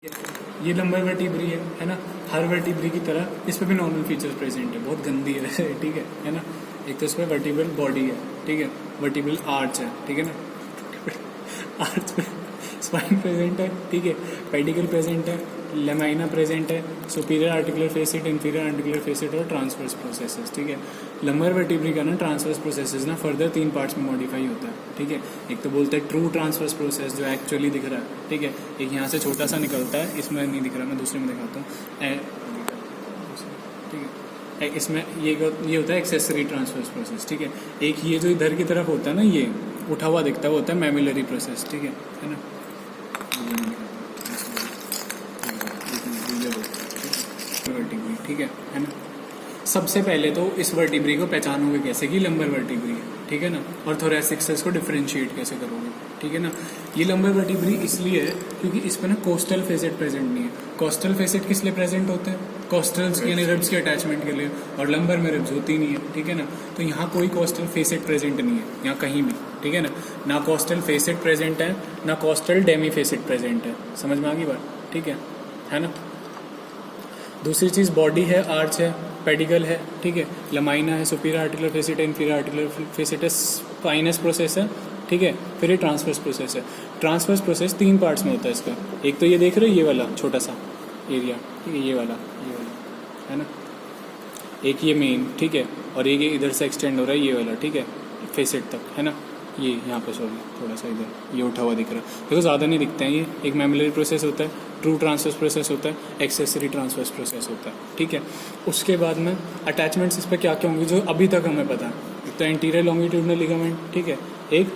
ये lumbar vertebrae है ना। हर वर्टिब्री की तरह इस पे भी नॉर्मल फीचर्स प्रेजेंट है, बहुत गंदी है वैसे, ठीक है ना। एक तो इसमें वर्टिब्रल बॉडी है, ठीक है, वर्टिब्रल आर्च है, ठीक है ना। आर्च में स्पाइन प्रेजेंट है, ठीक है, पेडिकल प्रेजेंट है, लेमाइना प्रेजेंट है, superior articular face it, inferior articular face it और ट्रांसवर्स प्रोसेसेस, ठीक है। लंबर वर्टिब्री का ना ट्रांसवर्स प्रोसेसेस ना फर्दर 3 पार्ट्स में मॉडिफाई होता है, ठीक है। एक तो बोलते हैं ट्रू ट्रांसवर्स प्रोसेस जो एक्चुअली दिख रहा है, ठीक है। एक यहाँ से छोटा सा निकलता है, इसमें नहीं दिख रहा, मैं दूसरे में दिखाता हूँ, ठीक है। इसमें ये होता है एक्सेसरी ट्रांसवर्स प्रोसेस, ठीक है। एक ये जो इधर की तरफ होता है ना, ये उठा हुआ दिखता है, वो होता है मैमिलरी प्रोसेस, ठीक है ना। वर्टिब्री, ठीक है ना। सबसे पहले तो इस वर्टिब्री को पहचानोगे कैसे कि लंबर वर्टिब्री है, ठीक है ना। और थोरैसिक से इसको डिफरेंशिएट कैसे करोगे, ठीक है ना। ये लंबर वर्टिब्री इसलिए है क्योंकि इस पर ना कोस्टल फेसिट प्रेजेंट नहीं है। कोस्टल फेसिट किस लिए प्रेजेंट होते हैं? कोस्टल्स यानी रिब्स के अटैचमेंट के लिए, और लंबर में रिब्स होती नहीं है, ठीक है ना। तो यहाँ कोई कोस्टल फेसिट प्रेजेंट नहीं है, यहाँ कहीं भी, ठीक है ना कोस्टल फेसिट प्रेजेंट है, ना कोस्टल डेमी फेसिट प्रेजेंट है। समझ में आ गई बात, ठीक है ना। दूसरी चीज़ बॉडी है, आर्च है, पेडिकल है, ठीक है, लमाइना है, सुपीरियर आर्टिकुलर फेसिट है, इंफीरियर आर्टिकुलर फेसिट है, स्पाइनस प्रोसेस है, ठीक है। फिर ये ट्रांसवर्स प्रोसेस है। ट्रांसवर्स प्रोसेस 3 पार्ट्स में होता है इसका। एक तो ये देख रहे हो, ये वाला छोटा सा एरिया, ठीक है, ये वाला है ना। एक ये मेन, ठीक है, और एक इधर से एक्सटेंड हो रहा है, ये वाला, ठीक है, फेसिट तक, है ना। ये यहाँ पे सॉरी थोड़ा सा इधर ये उठा हुआ दिख रहा है, देखो ज़्यादा नहीं दिखता है। ये एक मैमिलरी प्रोसेस होता है, ट्रू ट्रांसवर्स प्रोसेस होता है, एक्सेसरी ट्रांसवर्स प्रोसेस होता है, ठीक है। उसके बाद में अटैचमेंट्स इस पर क्या क्या होंगे जो अभी तक हमें पता है। एक तो एंटीरियर लॉन्गिट्यूडनल लिगामेंट, ठीक है, एक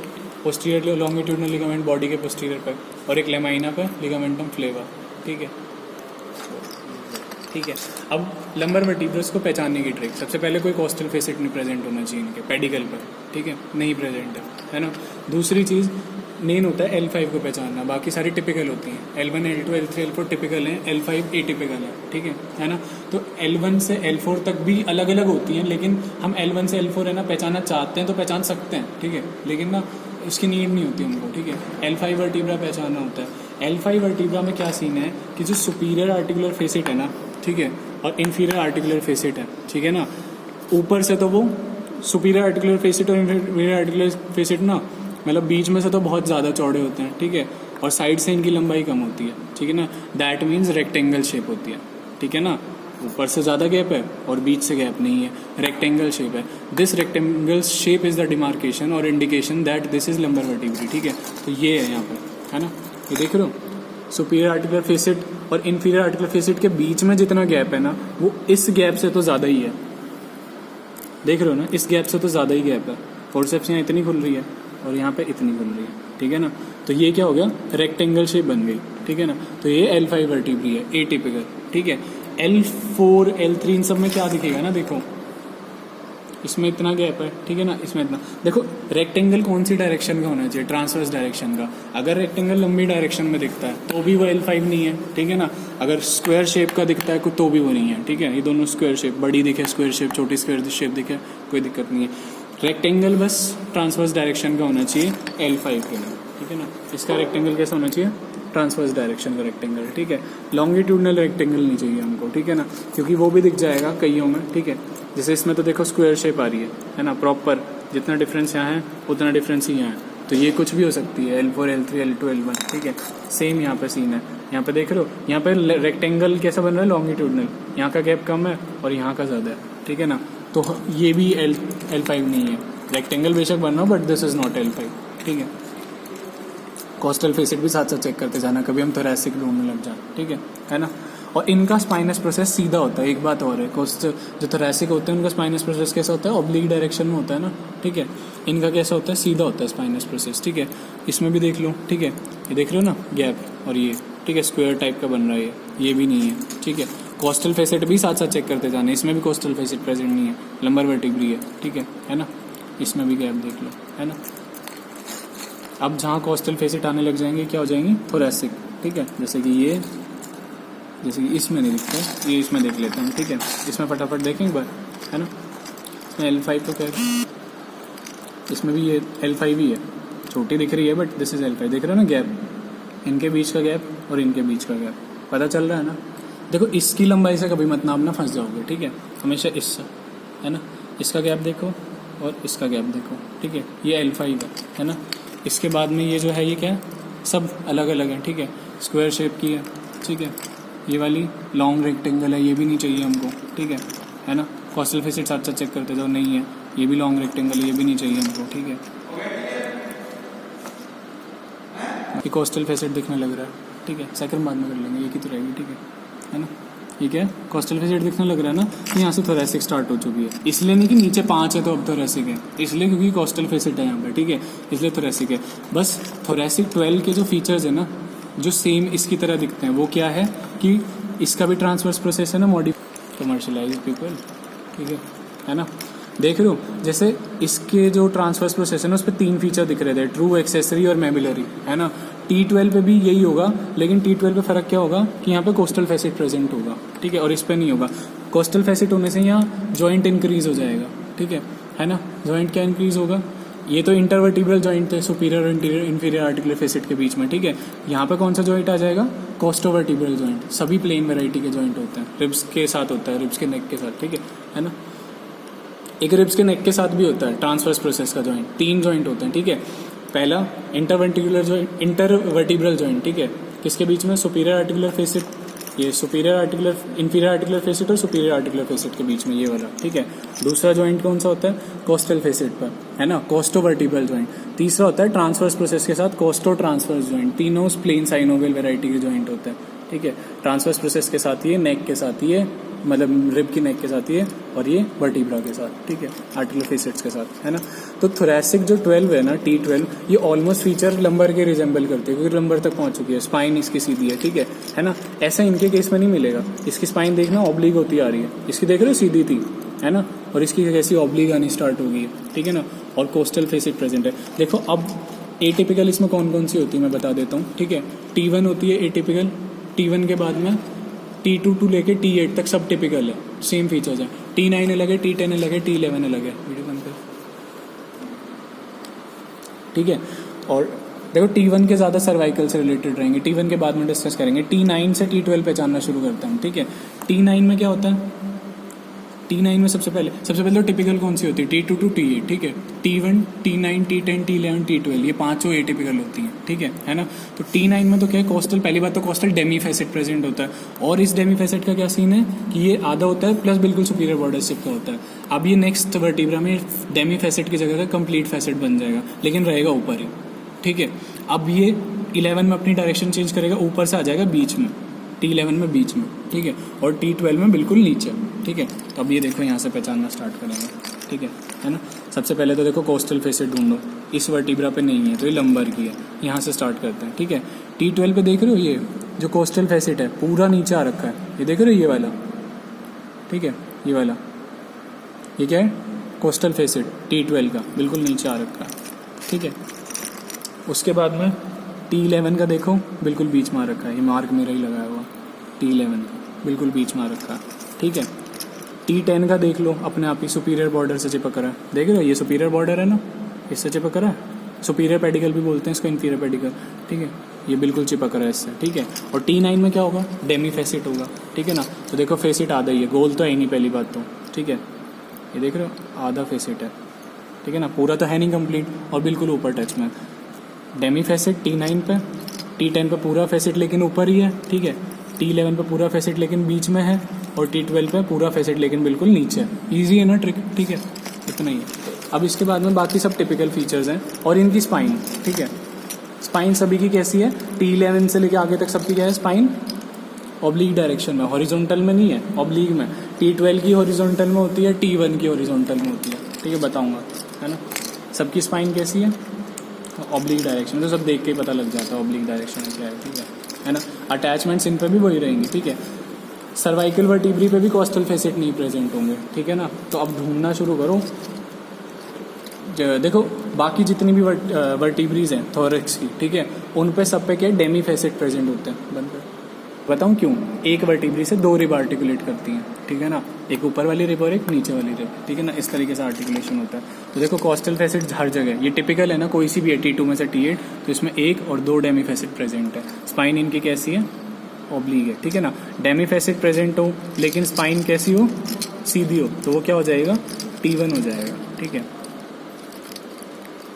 पोस्टीरियर लॉन्गिट्यूडनल लिगामेंट बॉडी के पोस्टीरियर पर, और एक लेमाइना पर लिगामेंटम फ्लेवा, ठीक है। अब लंबर वर्टिब्रस को पहचानने की ट्रिक, सबसे पहले कोई कोस्टल फेसिट नहीं प्रेजेंट होना चाहिए इनके पेडिकल पर, ठीक है, नहीं प्रेजेंट है ना। दूसरी चीज़ मेन होता है L5 को पहचानना, बाकी सारी टिपिकल होती हैं। L1, L2, L3, L4 typical हैं, L5 एटिपिकल है, ठीक है ना। तो L1 से L4 तक भी अलग अलग होती हैं, लेकिन हम L1 से L4 है ना पहचानना चाहते हैं तो पहचान सकते हैं, ठीक है, लेकिन ना इसकी नीड नहीं होती हमको, ठीक है। L5 वर्टिब्रा पहचानना होता है। L5 वर्टिब्रा में क्या सीन है कि जो सुपीरियर आर्टिकुलर फेसिट है ना, ठीक है, और इंफीरियर आर्टिकुलर फेसिट है, ठीक है ना। ऊपर से तो वो सुपीरियर आर्टिकुलर फेसिट और इंफीरियर आर्टिकुलर फेसिट ना मतलब बीच में से तो बहुत ज़्यादा चौड़े होते हैं, ठीक है, और साइड से इनकी लंबाई कम होती है, ठीक है ना। दैट मीन्स रेक्टेंगल शेप होती है, ठीक है ना। ऊपर से ज़्यादा गैप है और बीच से गैप नहीं है, रेक्टेंगल शेप है। This rectangle shape is the demarcation और indication that this is lumbar vertebrae, ठीक है। तो ये है यहाँ पर, है ना, ये देख रहे हो। सुपीरियर आर्टिकुलर फेसिट और इंफीरियर आर्टिकुलर फेसिट के बीच में जितना गैप है ना, वो इस गैप से तो ज़्यादा ही है, देख रहे हो ना, इस गैप से तो ज़्यादा ही गैप है। फोर्सेप्स यहाँ इतनी खुल रही है और यहाँ पे इतनी खुल रही है, ठीक है ना। तो ये क्या हो गया, रेक्टेंगल शेप बन गई, ठीक है ना। तो ये L5 वर्टिब्री है, एटिपिकल, ठीक है। L4, L3 इन सब में क्या दिखेगा ना, देखो इसमें इतना गैप है, ठीक है ना, इसमें इतना। देखो रेक्टेंगल कौन सी डायरेक्शन का होना चाहिए, ट्रांसवर्स डायरेक्शन का। अगर रेक्टेंगल लंबी डायरेक्शन में दिखता है तो भी वो L5 नहीं है, ठीक है ना। अगर स्क्वायर शेप का दिखता है तो भी वो नहीं है, ठीक है। ये दोनों स्क्वायर शेप, बड़ी दिखे स्क्वायर शेप, छोटी स्क्वायर शेप दिखे, कोई दिक्कत नहीं है। रेक्टेंगल बस ट्रांसवर्स डायरेक्शन का होना चाहिए L5 के लिए, ठीक है ना। इसका रेक्टेंगल कैसा होना चाहिए, ट्रांसवर्स डायरेक्शन का रेक्टेंगल, ठीक है। लॉन्गिट्यूडनल रेक्टेंगल नहीं चाहिए हमको, ठीक है ना, क्योंकि वो भी दिख जाएगा कईयों में, ठीक है। जैसे इसमें तो देखो स्क्वायर शेप आ रही है ना, प्रॉपर जितना डिफरेंस यहाँ है उतना डिफरेंस ही यहाँ है। तो ये कुछ भी हो सकती है, L4, L3, L2, L1, ठीक है। सेम यहाँ पे सीन है, यहाँ पे देख रहे हो, यहाँ पे रेक्टेंगल कैसा बन रहा है, लॉन्गिट्यूडनल, यहाँ का गैप कम है और यहाँ का ज़्यादा है, ठीक है ना। तो ये भी L5 नहीं है, रेक्टेंगल बेशक बनना हो but this is not L5, ठीक है। कोस्टल फेसिट भी साथ साथ चेक करते जाना, कभी हम थोरैसिक ढूंढने लग जाए, ठीक है ना। और इनका स्पाइनस प्रोसेस सीधा होता है। एक बात और है, जो थोरैसिक होते हैं उनका स्पाइनस प्रोसेस कैसा होता है, ऑब्लिक डायरेक्शन में होता है ना, ठीक है। इनका कैसा होता है, सीधा होता है स्पाइनस प्रोसेस, ठीक है। इसमें भी देख लो, ठीक है, ये देख लो ना गैप, और ये, ठीक है, स्क्वायर टाइप का बन रहा है, ये भी नहीं है, ठीक है। कोस्टल फेसिट भी साथ साथ चेक करते जाना, इसमें भी कोस्टल फेसिट प्रेजेंट नहीं है, लंबर वर्टिब्री है, ठीक है ना। इसमें भी गैप देख लो, है ना। अब जहाँ कोस्टल फेसिट आने लग जाएंगे क्या हो जाएंगी, थोरैसिक, ठीक है। जैसे कि इसमें नहीं दिखता, ये इसमें देख लेते हैं, ठीक है। इसमें फटाफट देखें एक बार, है ना। इसमें L5 तो क्या है, इसमें भी ये L5 ही है, छोटी दिख रही है बट दिस इज L5, देख रहे हो ना गैप, इनके बीच का गैप और इनके बीच का गैप, पता चल रहा है ना। देखो इसकी लंबाई से कभी मत नापना, फंस जाओगे, ठीक है। हमेशा इससे, है ना, इसका गैप देखो और इसका गैप देखो, ठीक है। ये L5 है ना। इसके बाद में ये जो है ये क्या है, सब अलग अलग है, ठीक है। स्क्वायर शेप की है, ठीक है। ये वाली लॉन्ग रेक्टेंगल है, ये भी नहीं चाहिए हमको, ठीक है ना। कॉस्टल फेसिट साथ साथ चेक करते जाओ, नहीं है। ये भी लॉन्ग रेक्टेंगल है, ये भी नहीं चाहिए हमको, ठीक है। ये कोस्टल फेसिट दिखने लग रहा है, ठीक है। सेकंड बाद में कर लेंगे, ये की तो रहेगी, ठीक है ना। ये क्या है, कोस्टल फेसिट दिखने लग रहा है ना। यहाँ से थोरेसिक स्टार्ट हो चुकी है, इसलिए नहीं कि नीचे 5 है तो अब थोरेसिक है, इसलिए क्योंकि कोस्टल फेसिट है यहाँ पे, ठीक है, इसलिए थोरेसिक है। बस थोरेसिक 12 के जो फीचर्स है ना, जो सेम इसकी तरह दिखते हैं, वो क्या है कि इसका भी ट्रांसवर्स प्रोसेस है ना, कमर्शलाइज पीपल, ठीक है ना। देख रहे हो, जैसे इसके जो ट्रांसवर्स प्रोसेस है ना, उस पर 3 फीचर दिख रहे थे, ट्रू, एक्सेसरी और मेमिलरी, है ना। T12 पे भी यही होगा, लेकिन T12 पे फ़र्क क्या होगा कि यहाँ पे कोस्टल फेसिट प्रेजेंट होगा, ठीक है, और इस पे नहीं होगा। कोस्टल फेसिट होने से यहाँ जॉइंट इंक्रीज हो जाएगा, ठीक है ना। जॉइंट क्या इंक्रीज होगा, ये तो इंटरवर्टिब्रल जॉइंट है सुपीरियर और इंफीरियर आर्टिकुलर फेसिट के बीच में, ठीक है। यहाँ पे कौन सा जॉइंट आ जाएगा, कोस्टोवर्टिब्रल जॉइंट। सभी प्लेन वेराइटी के जॉइंट होते हैं, रिब्स के साथ होता है, रिब्स के नेक के साथ, ठीक है ना। एक रिब्स के नेक के साथ भी होता है ट्रांसवर्स प्रोसेस का जॉइंट, 3 जॉइंट होते हैं, ठीक है। पहला इंटरवर्टिब्रल जॉइंट, ठीक है, किसके बीच में, सुपीरियर आर्टिकुलर फेसिट, ये इंफीरियर आर्टिकुलर फेसिट और सुपीरियर आर्टिकुलर फेसिट के बीच में, ये वाला, ठीक है। दूसरा जॉइंट कौन सा होता है, कोस्टल फेसिट पर, है ना, कोस्टोवर्टिब्रल जॉइंट। तीसरा होता है ट्रांसवर्स प्रोसेस के साथ कोस्टो ट्रांसवर्स जॉइंट। तीनों प्लेन साइनोवियल वेराइटी के जॉइंट होते हैं, ठीक है। ट्रांसवर्स प्रोसेस के साथ ये, नेक के साथ ये, मतलब रिब की नेक के साथ ये, और ये वर्टिब्रा के साथ, ठीक है, आर्टिकुलर फेसिट्स के साथ, है ना। तो थोरेसिक जो 12 है ना, T12, ये ऑलमोस्ट फीचर लंबर के रिजेंबल करते हैं, क्योंकि लंबर तक पहुंच चुकी है। स्पाइन इसकी सीधी है ना। ऐसा इनके केस में नहीं मिलेगा। इसकी स्पाइन देखना ऑब्लिक होती आ रही है, इसकी देख रहे हो सीधी थी, है ना, और इसकी कैसी ऑब्लिक आनी स्टार्ट हो गई है, ठीक है ना। और कोस्टल फेसिट प्रेजेंट है। देखो अब एटिपिकल इसमें कौन कौन सी होती है मैं बता देता हूँ, ठीक है। T1 होती है एटिपिकल, T1 के बाद में T2 टू लेके T8 तक सब टिपिकल है, सेम फीचर्स है। T9 अलग है, T10 अलग है, T11 अलग है, वीडियो बंद कर, ठीक है। और देखो T1 के ज़्यादा सर्वाइकल से रिलेटेड रहेंगे, T1 के बाद में डिस्कस करेंगे। T9 से T12 पहचानना शुरू करते हैं, ठीक है। T9 में क्या होता है, T9 में सबसे पहले तो टिपिकल कौन सी होती है, T2 टू T8, ठीक है। T1, T9, T10, T11, T12, ये 5 एटिपिकल होती हैं, ठीक है ना। तो T9 में तो क्या है, कोस्टल, पहली बात तो कोस्टल डेमी फेसिट प्रेजेंट होता है, और इस डेमी फेसिट का क्या सीन है कि ये आधा होता है प्लस बिल्कुल सुपीरियर बॉर्डर शिप का होता है। अब ये नेक्स्ट वर्टिब्रा में डेमी फेसिट की जगह का कंप्लीट फेसिट बन जाएगा, लेकिन रहेगा ऊपर ही, ठीक है। अब ये 11 में अपनी डायरेक्शन चेंज करेगा, ऊपर से आ जाएगा बीच में, T11 में बीच में, ठीक है, और T12 में बिल्कुल नीचे, ठीक है। तो अब ये देखो यहाँ से पहचानना स्टार्ट करेंगे, ठीक है ना। सबसे पहले तो देखो कोस्टल फेसिट ढूंढो, इस वर्टिब्रा पे नहीं है तो ये लंबर की है, यहाँ से स्टार्ट करते हैं, ठीक है। T12 पे देख रहे हो, ये जो कोस्टल फेसिट है पूरा नीचे आ रखा है, ये देख रहे हो, ये वाला, ठीक है, ये वाला, ये क्या है, कोस्टल फेसिट T12 का बिल्कुल नीचे आ रखा है, ठीक है। उसके बाद में T11 का देखो, बिल्कुल बीच में आ रखा है, ये मार्क मेरा ही लगाया हुआ, T11 का बिल्कुल बीच में आ रखा है, ठीक है। T10 का देख लो, अपने आप ही सुपीरियर बॉर्डर से चिपक रहा है, देख रहे हो, ये सुपीरियर बॉर्डर है ना, इससे चिपक रहा है। सुपीरियर पेडिकल भी बोलते हैं इसको, इंफीरियर पेडिकल, ठीक है, ये बिल्कुल चिपक रहा है इससे, ठीक है। और T9 में क्या होगा, डेमी फेसिट होगा, ठीक है ना। तो देखो फेसिट आधा ही है, गोल तो है नहीं पहली बात तो, ठीक है, ये देख रहे हो, आधा फेसिट है, ठीक है ना, पूरा तो है नहीं कंप्लीट, और बिल्कुल ऊपर टच में। डेमी फेसिट T9 पे, T10 पे पूरा फेसिट लेकिन ऊपर ही है, ठीक है। T11 पे पूरा फेसिट लेकिन बीच में है, और T12 पे पूरा फेसिट लेकिन बिल्कुल नीचे है। ईजी है ना ट्रिक, ठीक है, इतना ही है। अब इसके बाद में बाकी सब टिपिकल फीचर्स हैं, और इनकी स्पाइन, ठीक है। स्पाइन सभी की कैसी है, T11 से लेके आगे तक सबकी क्या है, स्पाइन ऑब्लिक डायरेक्शन में, हॉरिजॉन्टल में नहीं है, ऑब्लिक में। T12 की हॉरिजॉन्टल में होती है, T1 की हॉरिजॉन्टल में होती है, ठीक है, बताऊंगा, है ना। सबकी स्पाइन कैसी है, ऑब्लिक डायरेक्शन, तो सब देख के ही पता लग जाता है ऑब्लिक डायरेक्शन क्या है, ठीक है ना। अटैचमेंट्स इन पे भी वही रहेंगी, ठीक है। सर्वाइकल वर्टिब्री पे भी कोस्टल फेसिट नहीं प्रेजेंट होंगे, ठीक है ना। तो अब ढूंढना शुरू करो। देखो बाकी जितनी भी वर्टिब्रीज हैं थोरैक्स की, ठीक है, उन पे सब पे क्या डेमी फेसिट प्रेजेंट होते हैं। बंद कर बताऊँ क्यों, एक वर्टिब्री से 2 रिब आर्टिकुलेट करती हैं, ठीक है ना, एक ऊपर वाली रिब और एक नीचे वाली रिब, ठीक है ना, इस तरीके से आर्टिकुलेशन होता है। तो देखो कोस्टल फेसिट हर जगह, ये टिपिकल है ना, कोई सी भी है T2 में से T8, तो इसमें 1 और 2 डेमी फेसिट प्रेजेंट है। स्पाइन इनकी कैसी है, ऑब्लिक है, ठीक है ना। डेमी फैसेट प्रेजेंट हो लेकिन स्पाइन कैसी हो, सीधी हो, तो वो क्या हो जाएगा, T1 हो जाएगा, ठीक है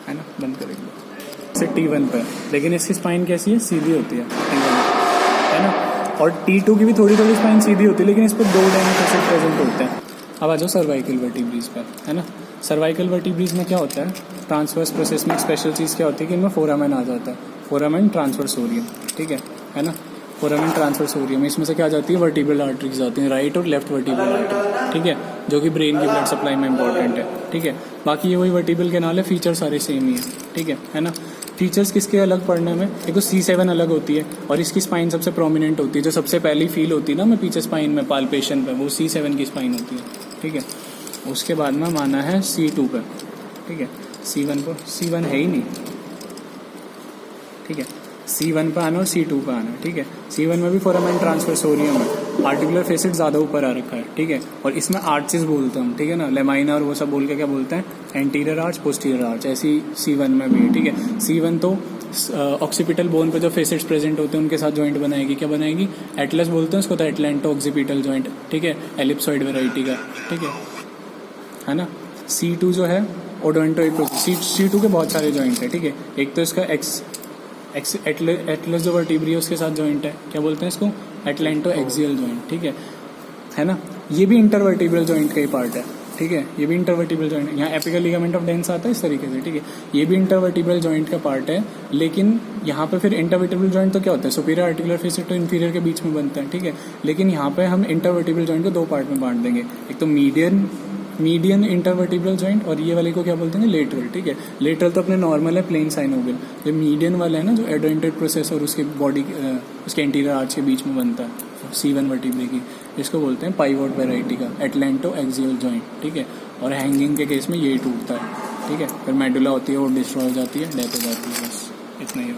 ना। बंद करेंगे से T1 पर, लेकिन इसकी स्पाइन कैसी है, सीधी होती है, T1 है ना। और T2 की भी थोड़ी थोड़ी स्पाइन सीधी होती है, लेकिन इस पर 2 डेमी फैसेट प्रेजेंट होते हैं। अब आ जाओ सर्वाइकल वर्टिब्रीज पर, है ना। सर्वाइकल वर्टिब्रीज में क्या होता है, ट्रांसवर्स प्रोसेस में एक स्पेशल चीज़ क्या होती है कि इनमें फोरामेन आ जाता है, फोरामेन ट्रांसवर्सोरियम, ठीक है ना। फोरामेन ट्रांसवर्सोरियम, इसमें से क्या आ जाती है, वर्टिब्रल आर्टरीज आती हैं, राइट और लेफ्ट वर्टिब्रल आर्टरी, ठीक है, जो कि ब्रेन की ब्लड सप्लाई में इंपॉर्टेंट है, ठीक है। बाकी ये वही वर्टिब्रल कैनाल है, फीचर सारे सेम ही है, ठीक है ना। फीचर्स किसके अलग पढ़ने में, एक तो C7 अलग होती है और इसकी स्पाइन सबसे प्रोमिनेंट होती है, जो सबसे पहली फील होती है ना मैं पीछे स्पाइन में पाल्पेशन पे, वो C7 की स्पाइन होती है, ठीक है। उसके बाद में माना है C2 पे, ठीक है। C1 है ही नहीं, ठीक है। C1 पे आना और C2 पे आना, ठीक है। C1 में भी फोरामेन ट्रांसवर्सोरियम है, आर्टिकुलर फेसिट ज़्यादा ऊपर आ रखा है, ठीक है। और इसमें आर्चेस बोलते हैं हम, ठीक है ना, लेमाइना और वो सब बोल के क्या बोलते हैं, एंटीरियर आर्च, पोस्टीरियर आर्च, ऐसी C1 में भी है, ठीक है। C1 तो ऑक्सीपिटल बोन पे जो फेसिट्स प्रेजेंट होते हैं उनके साथ जॉइंट बनाएगी, क्या बनाएगी, एटलस बोलते हैं उसको, तो एटलेंटो ऑक्सीपिटल जॉइंट, ठीक है, एलिप्सॉइड वेराइटी का, ठीक है ना। C2 जो है ओडोंटोइकोसिस, C2 के बहुत सारे जॉइंट है, ठीक है। एक तो इसका एटलस जो वर्टिब्री है उसके साथ जॉइंट है, क्या बोलते हैं इसको, एटलेंटो एक्सियल जॉइंट, ठीक है ना। ये भी इंटरवर्टिब्रल जॉइंट का ही पार्ट है, ठीक है, ये भी इंटरवर्टिब्रल जॉइंट, यहाँ एपिकल लिगामेंट ऑफ डेंस आता है इस तरीके से, ठीक है। ये भी इंटरवर्टिब्रल जॉइंट का पार्ट है, लेकिन यहाँ पे फिर इंटरवर्टिब्रल जॉइंट तो क्या होता है, सुपीरियर आर्टिकुलर फेसिट तो इन्फीरियर के बीच में बनता है, ठीक है। लेकिन यहाँ पे हम इंटरवर्टिब्रल जॉइंट को 2 पार्ट में बांट देंगे, एक तो मीडियन इंटरवर्टिब्रल जॉइंट और ये वाले को क्या बोलते हैं, लेटरल, ठीक है। लेटरल तो अपने नॉर्मल है, प्लेन साइनोवियल, जो मीडियन वाला है ना, जो एडोइंटेड प्रोसेस और उसके बॉडी उसके एंटीरियर आर्च के बीच में बनता है, C1 वर्टिब्रे की, इसको बोलते हैं पाइवोट वेराइटी का एटलेंटो एक्सियल जॉइंट, ठीक है। और हैंगिंग के केस में ये टूटता है, ठीक है। फिर मेडुला होती है, वो डिस्ट्रॉय हो जाती है, डेथ हो जाती है, बस इतना ही है।